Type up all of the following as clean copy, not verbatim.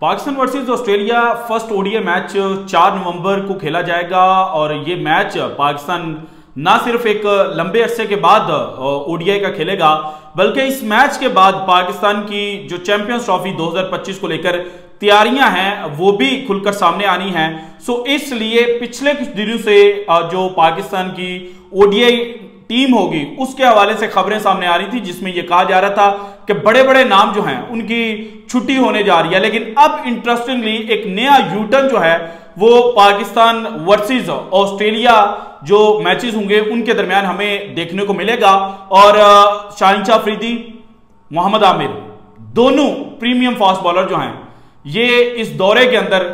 Pakistan versus Australia first ODI match 4 नवंबर को खेला जाएगा और ये मैच पाकिस्तान ना सिर्फ एक लंबे अरसे के बाद ओडीआई का खेलेगा बल्कि इस मैच के बाद पाकिस्तान की जो चैंपियंस ट्रॉफी 2025 को लेकर तैयारियां हैं वो भी खुलकर सामने आनी हैं। सो इसलिए पिछले कुछ दिनों से जो पाकिस्तान की ओडीआई टीम होगी उसके हवाले से खबरें सामने आ रही थी जिसमें यह कहा जा रहा था कि बड़े बड़े नाम जो हैं उनकी छुट्टी होने जा रही है। लेकिन अब इंटरेस्टिंगली एक नया यूटर्न जो है वो पाकिस्तान वर्सेस ऑस्ट्रेलिया जो मैचेस होंगे उनके दरमियान हमें देखने को मिलेगा और शाहिन अफरीदी, मोहम्मद आमिर दोनों प्रीमियम फास्ट बॉलर जो हैं ये इस दौरे के अंदर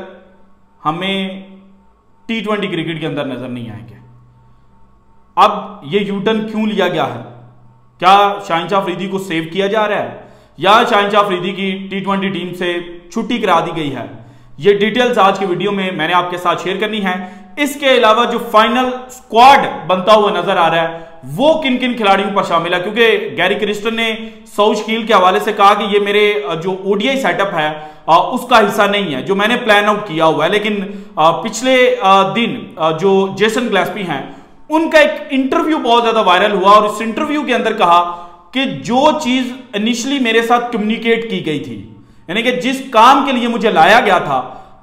हमें T20 क्रिकेट के अंदर नजर नहीं आएंगे। अब ये यूटर्न क्यों लिया गया है? क्या शाहिन अफरीदी को सेव किया जा रहा है या शाहिन अफरीदी की T20 टीम से छुट्टी करा दी गई है? ये डिटेल्स आज के वीडियो में मैंने आपके साथ शेयर करनी है। इसके अलावा जो फाइनल स्क्वाड बनता हुआ नजर आ रहा है वो किन किन खिलाड़ियों पर शामिल है, क्योंकि गैरी क्रिस्टन ने साउथ कील के हवाले से कहा कि ये मेरे जो ओडीआई सेटअप है उसका हिस्सा नहीं है जो मैंने प्लान आउट किया हुआ है। लेकिन पिछले दिन जो जेसन ग्लेस्पी हैं उनका एक इंटरव्यू बहुत ज्यादा वायरल हुआ और इस इंटरव्यू के अंदर कहा कि जो चीज इनिशियली मेरे साथ कम्युनिकेट की गई थी, यानी कि जिस काम के लिए मुझे लाया गया था,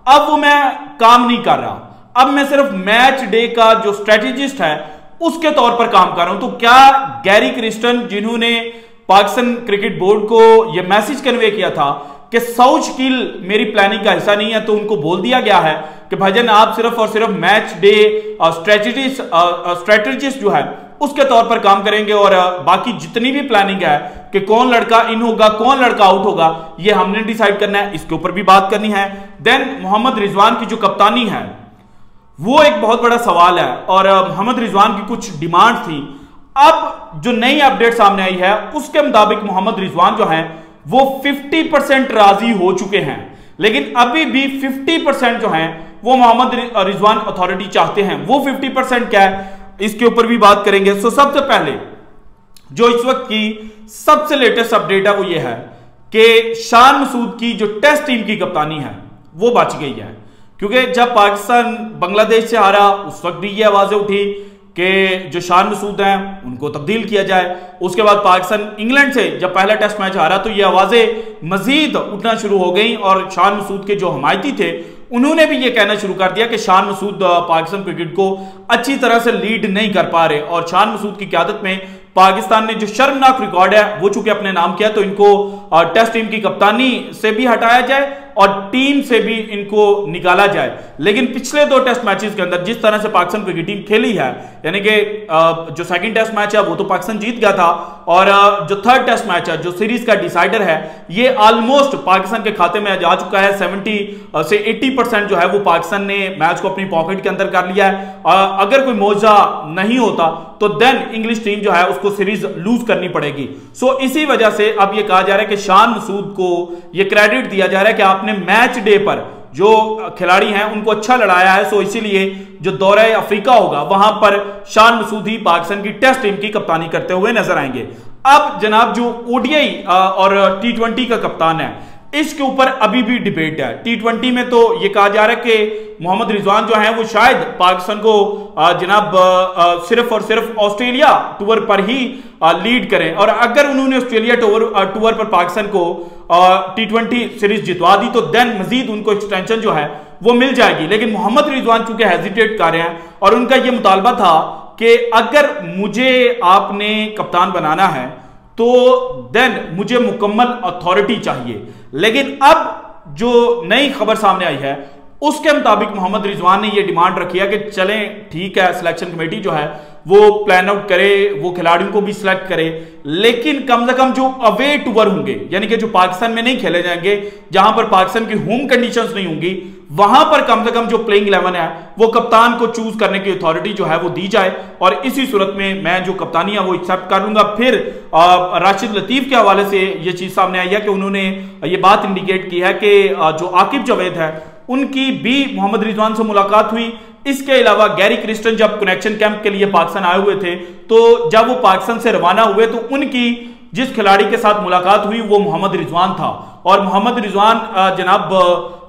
अब वो मैं काम नहीं कर रहा। अब मैं सिर्फ मैच डे का जो स्ट्रेटेजिस्ट है उसके तौर पर काम कर रहा हूं। तो क्या गैरी क्रिस्टन जिन्होंने पाकिस्तान क्रिकेट बोर्ड को यह मैसेज कन्वे किया था कि साउथ कील मेरी प्लानिंग का हिस्सा नहीं है, तो उनको बोल दिया गया है कि भाईजान आप सिर्फ और सिर्फ मैच डे स्ट्रेटेजिस्ट जो है उसके तौर पर काम करेंगे और बाकी जितनी भी प्लानिंग है कि कौन लड़का इन होगा कौन लड़का आउट होगा ये हमने डिसाइड करना है, इसके ऊपर भी बात करनी है। देन मोहम्मद रिजवान की जो कप्तानी है वो एक बहुत बड़ा सवाल है और मोहम्मद रिजवान की कुछ डिमांड थी। अब जो नई अपडेट सामने आई है उसके मुताबिक मोहम्मद रिजवान जो है वो 50% राजी हो चुके हैं, लेकिन अभी भी 50% जो है वो मोहम्मद रिजवान अथॉरिटी चाहते हैं। वो 50% क्या है इसके ऊपर भी बात करेंगे। सो सबसे पहले जो इस वक्त की सबसे लेटेस्ट अपडेट है वो ये है कि शान मसूद की जो टेस्ट टीम की कप्तानी है वो बच गई है, क्योंकि जब पाकिस्तान बांग्लादेश से हारा उस वक्त भी ये आवाजें उठी कि जो शान मसूद हैं उनको तब्दील किया जाए। उसके बाद पाकिस्तान इंग्लैंड से जब पहला टेस्ट मैच हारा तो ये आवाजें मजीद उठना शुरू हो गई और शान मसूद के जो हमायती थे उन्होंने भी ये कहना शुरू कर दिया कि शान मसूद पाकिस्तान क्रिकेट को अच्छी तरह से लीड नहीं कर पा रहे और शान मसूद की क़यादत में पाकिस्तान ने जो शर्मनाक रिकॉर्ड है वो चूंकि अपने नाम किया तो इनको टेस्ट टीम की कप्तानी से भी हटाया जाए और टीम से भी इनको निकाला जाए। लेकिन पिछले 2 टेस्ट मैचेस के अंदर जिस तरह से पाकिस्तान क्रिकेट टीम खेली है, यानी कि जो सेकंड टेस्ट मैच है वो तो पाकिस्तान जीत गया था और जो थर्ड टेस्ट मैच है जो सीरीज का डिसाइडर है ये ऑलमोस्ट पाकिस्तान के खाते में जा चुका है। 70 से 80% जो है वो पाकिस्तान ने मैच को अपनी पॉकेट के अंदर कर लिया है। अगर कोई मौजा नहीं होता तो देन इंग्लिश टीम जो है उसको सीरीज लूज करनी पड़ेगी। सो इसी वजह से अब यह कहा जा रहा है कि शान मसूद को यह क्रेडिट दिया जा रहा है कि आपने मैच डे पर जो खिलाड़ी हैं उनको अच्छा लड़ाया है। सो इसीलिए जो दौरा अफ्रीका होगा वहां पर शान मसूद ही पाकिस्तान की टेस्ट टीम की कप्तानी करते हुए नजर आएंगे। अब जनाब जो ओडीआई और T20 का कप्तान है इसके ऊपर अभी भी डिबेट है। T20 में तो यह कहा जा रहा है कि मोहम्मद रिजवान जो है वो शायद पाकिस्तान को जनाब सिर्फ और सिर्फ ऑस्ट्रेलिया टूर पर ही लीड करें और अगर उन्होंने ऑस्ट्रेलिया टूर पर पाकिस्तान को T20 सीरीज जितवा दी तो देन मजीद उनको एक्सटेंशन जो है वो मिल जाएगी। लेकिन मोहम्मद रिजवान चूंकि हेजिटेट कर रहे हैं और उनका यह मुतालबा था कि अगर मुझे आपने कप्तान बनाना है तो देन मुझे मुकम्मल अथॉरिटी चाहिए। लेकिन अब जो नई खबर सामने आई है उसके मुताबिक मोहम्मद रिजवान ने यह डिमांड रखी है कि चलें ठीक है सिलेक्शन कमेटी जो है वो प्लान आउट करे, वो खिलाड़ियों को भी सिलेक्ट करे, लेकिन कम से कम जो अवे टूर होंगे यानी कि जो पाकिस्तान में नहीं खेले जाएंगे, जहां पर पाकिस्तान की होम कंडीशंस नहीं होंगी, वहां पर कम से कम जो प्लेइंग 11 है वो कप्तान को चूज करने की अथॉरिटी जो है वो दी जाए और इसी सूरत में मैं जो कप्तानी है वो एक्सेप्ट कर लूंगा। फिर राशिद लतीफ के हवाले से ये चीज सामने आई है कि उन्होंने ये बात इंडिकेट की है कि जो आकिब जावेद है उनकी भी मोहम्मद रिजवान से मुलाकात हुई। इसके अलावा गैरी क्रिस्टन जब कनेक्शन कैंप के लिए पाकिस्तान आए हुए थे तो जब वो पाकिस्तान से रवाना हुए तो उनकी जिस खिलाड़ी के साथ मुलाकात हुई वो मोहम्मद रिजवान था और मोहम्मद रिजवान जनाब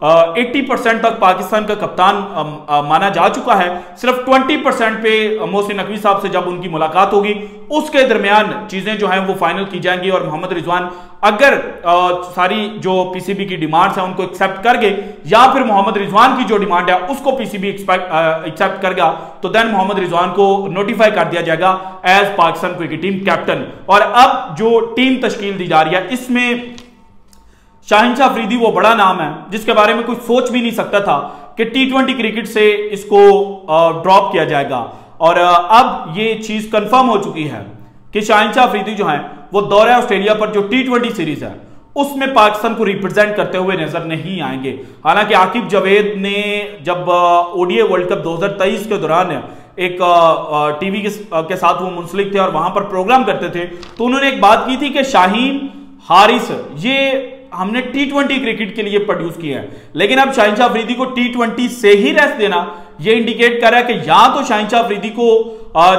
80% तक पाकिस्तान का कप्तान माना जा चुका है। सिर्फ 20% पे मोहसिन नकवी साहब से जब उनकी मुलाकात होगी उसके दरमियान चीजें जो हैं वो फाइनल की जाएंगी और मोहम्मद रिजवान अगर सारी जो पीसीबी की डिमांड्स हैं उनको एक्सेप्ट कर गए या फिर मोहम्मद रिजवान की जो डिमांड है उसको पीसीबी एक्सेप्ट करेगा तो देन मोहम्मद रिजवान को नोटिफाई कर दिया जाएगा as Pakistan cricket team captain. और अब जो टीम तश्कील दी जा रही है इसमें शाहिनशाह अफरीदी वो बड़ा नाम है जिसके बारे में कोई सोच भी नहीं सकता था कि T20 क्रिकेट से इसको ड्रॉप किया जाएगा। और अब ये चीज कंफर्म हो चुकी है कि शाहिनशाह अफरीदी जो है वो दौरे ऑस्ट्रेलिया पर जो T20 सीरीज है उसमें पाकिस्तान को रिप्रेजेंट करते हुए नजर नहीं आएंगे। हालांकि आकिब जावेद ने जब ओडीआई वर्ल्ड कप 2023 के दौरान एक टीवी के साथ वो मुंसलिक थे और वहां पर प्रोग्राम करते थे तो उन्होंने एक बात की थी कि शाहीन हारिस ये हमने T20 क्रिकेट के लिए प्रोड्यूस किया है, लेकिन अब शाहिनशाह अफरीदी को T20 से ही रेस्ट देना ये इंडिकेट कर रहा है कि या तो शाहिनशाह अफरीदी को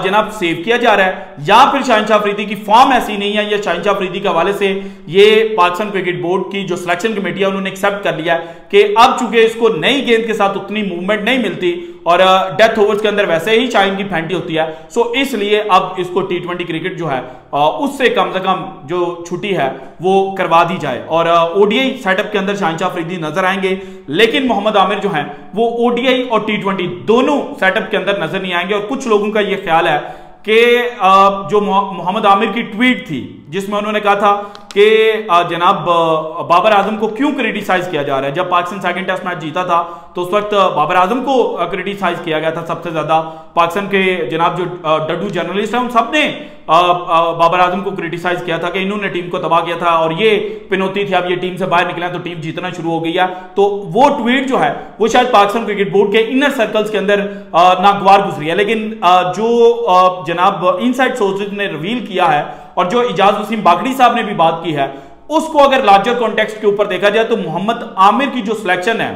जनाब सेव किया जा रहा है या फिर शाहिनशाह अफरीदी की फॉर्म ऐसी नहीं है या शाहिनशाह अफरीदी के हवाले से ये पाकिस्तान क्रिकेट बोर्ड की जो सिलेक्शन कमेटी है उन्होंने एक्सेप्ट कर लिया है कि अब चूंकि इसको नई गेंद के साथ उतनी मूवमेंट नहीं मिलती और डेथ ओवर्स के अंदर वैसे ही शाहीन की फेंटी होती है, सो इसलिए अब इसको T20 क्रिकेट जो है उससे कम से कम जो छुट्टी है वो करवा दी जाए और ओडीआई सेटअप के अंदर शाहिनशाह अफरीदी नजर आएंगे, लेकिन मोहम्मद आमिर जो है वो ओडीआई और T20 दोनों सेटअप के अंदर नजर नहीं आएंगे। और कुछ लोगों का ये ख्याल है कि जो मोहम्मद आमिर की ट्वीट थी जिसमें उन्होंने कहा था कि जनाब बाबर आजम को क्यों क्रिटिसाइज किया जा रहा है, जब पाकिस्तान सेकंड टेस्ट मैच जीता था तो उस वक्त बाबर आजम को क्रिटिसाइज किया गया था सबसे ज्यादा। पाकिस्तान के जनाब जो डड्डू जर्नलिस्ट हैं उन सब ने बाबर आजम को क्रिटिसाइज किया था कि इन्होंने टीम को तबाह किया था और ये पिनौती थी, अब ये टीम से बाहर निकला तो टीम जीतना शुरू हो गई है। तो वो ट्वीट जो है वो शायद पाकिस्तान क्रिकेट बोर्ड के इनर सर्कल्स के अंदर नागवार गुजरी है, लेकिन जो जनाब इनसाइड सोर्सेज ने रिवील किया है और जो इजाज वसीम बागड़ी साहब ने भी बात की है उसको अगर लार्जर कॉन्टेक्स्ट के ऊपर देखा जाए तो मोहम्मद आमिर की जो सिलेक्शन है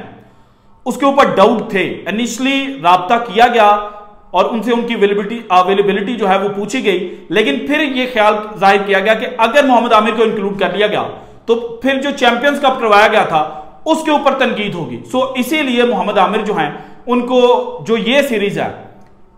उसके ऊपर डाउट थे। इनिशियली राब्ता किया गया और उनसे उनकी अवेलेबिलिटी जो है वो पूछी गई, लेकिन फिर यह ख्याल जाहिर किया गया कि अगर मोहम्मद आमिर को इंक्लूड कर लिया गया तो फिर जो चैंपियंस कप करवाया गया था उसके ऊपर तनकीद होगी। सो इसीलिए मोहम्मद आमिर जो है उनको जो ये सीरीज है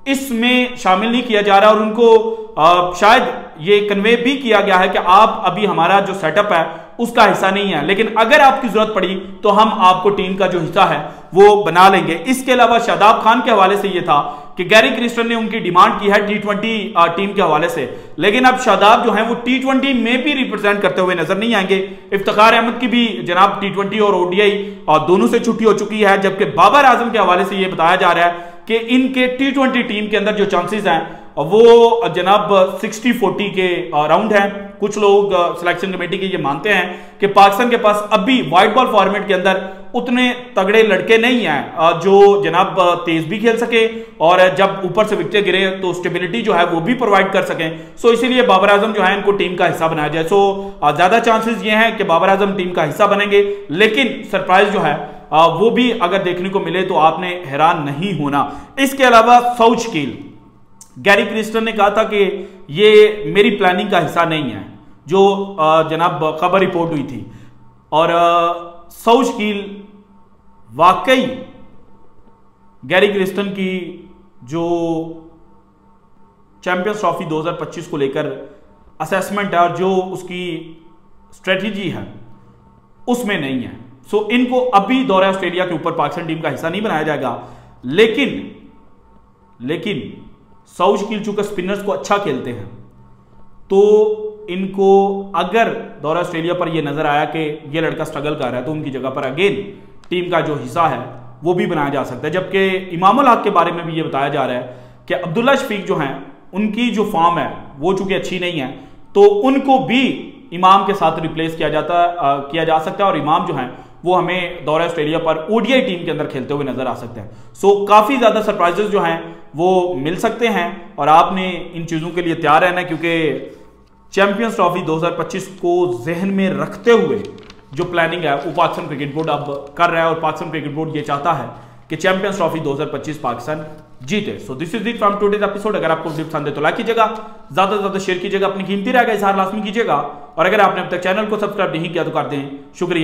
इसमें शामिल नहीं किया जा रहा और उनको शायद ये कन्वे भी किया गया है कि आप अभी हमारा जो सेटअप है उसका हिस्सा नहीं है, लेकिन अगर आपकी जरूरत पड़ी तो हम आपको टीम का जो हिस्सा है वो बना लेंगे। इसके अलावा शादाब खान के हवाले से यह था कि गैरी क्रिस्टन ने उनकी डिमांड की है T20 टीम के हवाले से, लेकिन अब शादाब जो है वो T20 में भी रिप्रेजेंट करते हुए नजर नहीं आएंगे। इफ्तिखार अहमद की भी जनाब T20 और ओडीआई दोनों से छुट्टी हो चुकी है, जबकि बाबर आजम के हवाले से यह बताया जा रहा है कि इनके T20 टीम के अंदर जो चांसेस हैं वो जनाब 60-40 के राउंड है। कुछ लोग सिलेक्शन कमेटी के ये मानते हैं कि पाकिस्तान के पास अभी व्हाइट बॉल फॉर्मेट के अंदर उतने तगड़े लड़के नहीं हैं जो जनाब तेज भी खेल सके और जब ऊपर से विकेट गिरे तो स्टेबिलिटी जो है वो भी प्रोवाइड कर सकें। सो इसीलिए बाबर आजम जो है इनको टीम का हिस्सा बनाया जाए। सो ज्यादा चांसेस ये हैं कि बाबर आजम टीम का हिस्सा बनेंगे, लेकिन सरप्राइज जो है वो भी अगर देखने को मिले तो आपने हैरान नहीं होना। इसके अलावा साउथगेट, गैरी क्रिस्टन ने कहा था कि ये मेरी प्लानिंग का हिस्सा नहीं है, जो जनाब खबर रिपोर्ट हुई थी। और साउथगेट वाकई गैरी क्रिस्टन की जो चैंपियंस ट्रॉफी 2025 को लेकर असेसमेंट है और जो उसकी स्ट्रेटजी है उसमें नहीं है। सो इनको अभी दौरे ऑस्ट्रेलिया के ऊपर पाकिस्तान टीम का हिस्सा नहीं बनाया जाएगा, लेकिन साउथगेट चूंकि स्पिनर्स को अच्छा खेलते हैं तो इनको अगर दौरा ऑस्ट्रेलिया पर यह नजर आया कि यह लड़का स्ट्रगल कर रहा है तो उनकी जगह पर अगेन टीम का जो हिस्सा है वो भी बनाया जा सकता है। जबकि इमामुल हक के बारे में भी यह बताया जा रहा है कि अब्दुल्ला शफीक जो हैं उनकी जो फॉर्म है वो चूंकि अच्छी नहीं है तो उनको भी इमाम के साथ रिप्लेस किया जा सकता है और इमाम जो है वो हमें दौरा ऑस्ट्रेलिया पर ओडीआई टीम के अंदर खेलते हुए नजर आ सकते हैं। सो काफी ज्यादा सरप्राइजेस जो हैं वो मिल सकते हैं और आपने इन चीजों के लिए तैयार रहना है, क्योंकि चैंपियंस ट्रॉफी 2025 को जहन में रखते हुए जो प्लानिंग है वो पाकिस्तान क्रिकेट बोर्ड अब कर रहा है और पाकिस्तान क्रिकेट बोर्ड ये चाहता है कि चैंपियंस ट्रॉफी 2025 पाकिस्तान जीते। So this is it from today's episode. अगर आपको वीडियो पसंद है तो लाइक कीजिएगा, ज्यादा से ज्यादा शेयर कीजिएगा, अपनी कीमती राय का इजहार लाजमी कीजिएगा और अगर आपने अब तक चैनल को सब्सक्राइब नहीं किया तो कर दें। शुक्रिया।